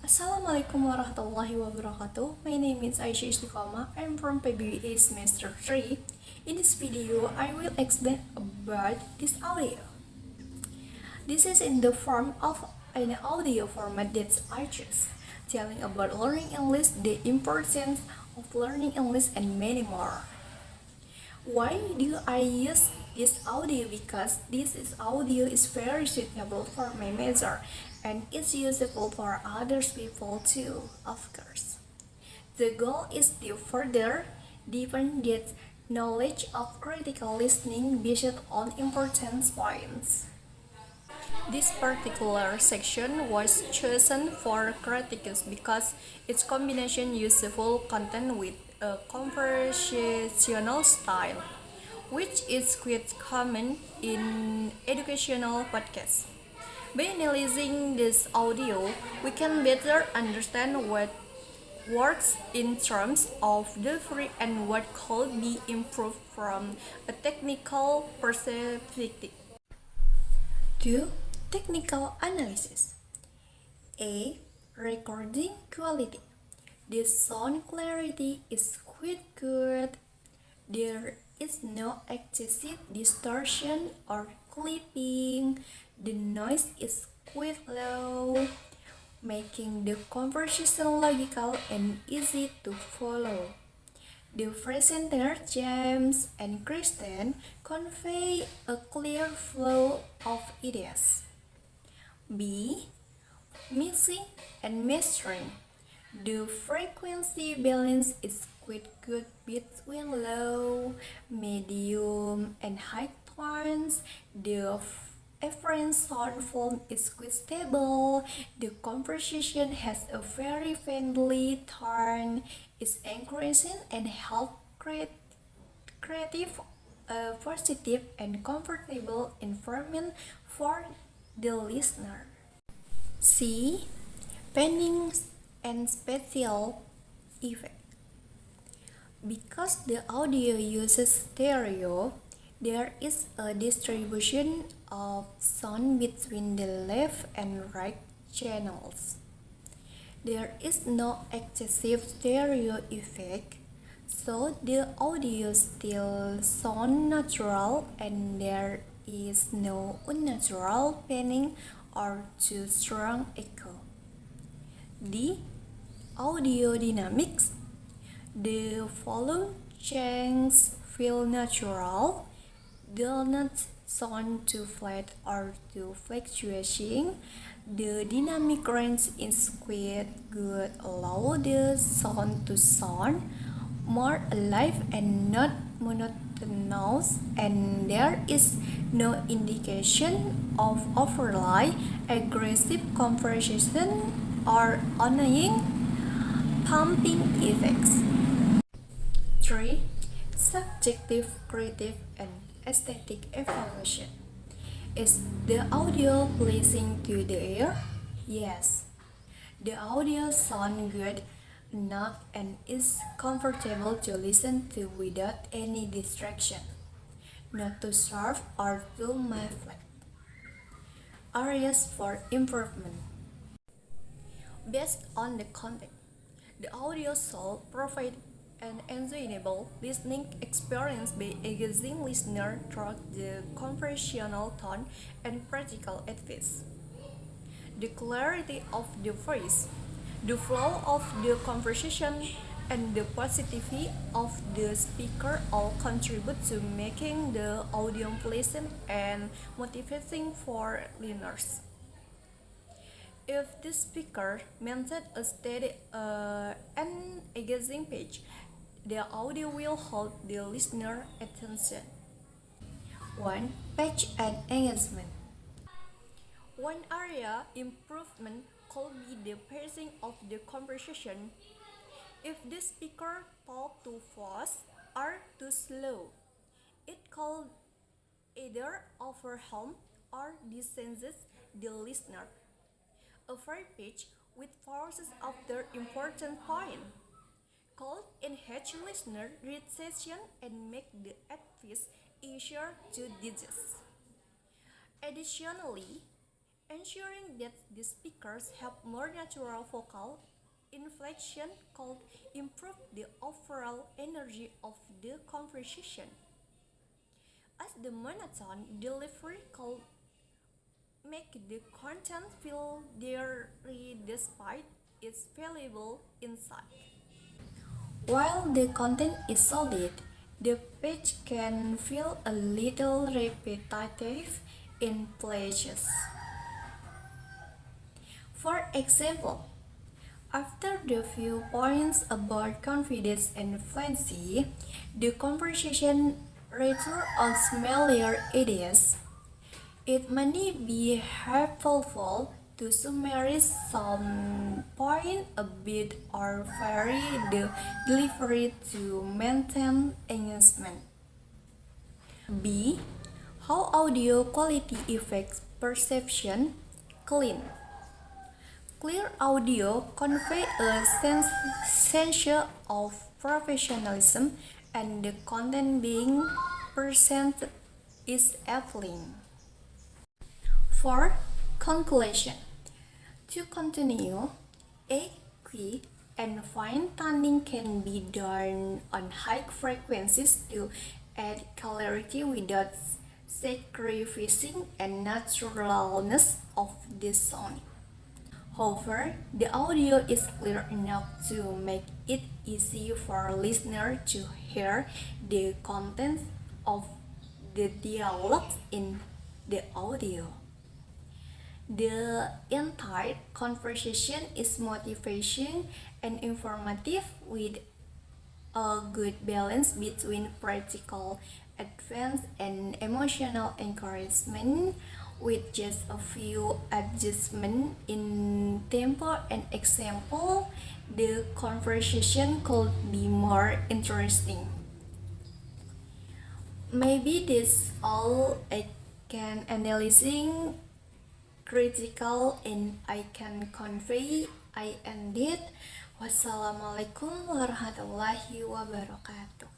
Assalamualaikum warahmatullahi wabarakatuh. My name is Aisyah Istiqomah. I'm from PBA Semester 3. In this video, I will explain about this audio. This is in the form of an audio format that I choose, telling about learning English, the importance of learning English, and many more. Why do I use this audio? Because audio is very suitable for my major and it's useful for other people too, of course. The goal is to further deepen that knowledge of critical listening based on important points. This particular section was chosen for critics because its combination useful content with a conversational style, which is quite common in educational podcasts. By analyzing this audio, we can better understand what works in terms of delivery and what could be improved from a technical perspective. 2. Technical analysis. A. Recording quality. The sound clarity is quite good. There is no excessive distortion or clipping. The noise is quite low, making the conversation logical and easy to follow. The presenter James and Kristen convey a clear flow of ideas. B. Mixing and mastering. The frequency balance is quite good between low, medium, and high tones. The average sound volume is quite stable. The conversation has a very friendly tone, is encouraging and help create creative, positive, and comfortable environment for the listener. C. Panning and special effect. Because the audio uses stereo, there is a distribution of sound between the left and right channels. There is no excessive stereo effect, so the audio still sound natural and there is no unnatural panning or too strong echo. D. Audio dynamics. The volume changes feel natural, do not sound too flat or too fluctuating. The dynamic range is quite good, allow the sound to sound more alive and not monotonous, and there is no indication of overly aggressive conversation or annoying pumping effects. 3. Subjective, creative, and aesthetic evaluation. Is the audio pleasing to the ear? Yes. The audio sounds good enough and is comfortable to listen to without any distraction, not too sharp or too muffled. Areas for improvement. Based on the content, the audio should provide an enjoyable listening experience by engaging listener through the conversational tone and practical advice. The clarity of the voice, the flow of the conversation, and the positivity of the speaker all contribute to making the audio pleasant and motivating for learners. If the speaker maintains a steady and engaging pitch, the audio will hold the listener attention. 1. Pitch and engagement. One area improvement could be the pacing of the conversation. If the speaker talks too fast or too slow, it could either overwhelm or distance the listener. A fair pitch with pauses after important point could enhance listener retention and make the advice easier to digest. Additionally, Ensuring that the speakers have more natural vocal inflection could improve the overall energy of the conversation, as the monotone delivery could make the content feel dreary despite its valuable insight. While the content is solid, the page can feel a little repetitive in places. For example, after the few points about confidence and fluency, the conversation returns on familiar ideas. It may be helpful to summarize some point a bit or vary the delivery to maintain engagement. B. How audio quality affects perception. Clean. Clear audio conveys a sense of professionalism, and the content being presented is appealing. For conclusion, to continue, a key and fine tuning can be done on high frequencies to add clarity without sacrificing the naturalness of the sound. However, the audio is clear enough to make it easy for listeners to hear the contents of the dialogue in the audio. The entire conversation is motivation and informative with a good balance between practical advance and emotional encouragement, with just a few adjustments in tempo and example, the conversation could be more interesting. Maybe this all I can analyzing critical and I can convey. I ended. Wassalamualaikum warahmatullahi wabarakatuh.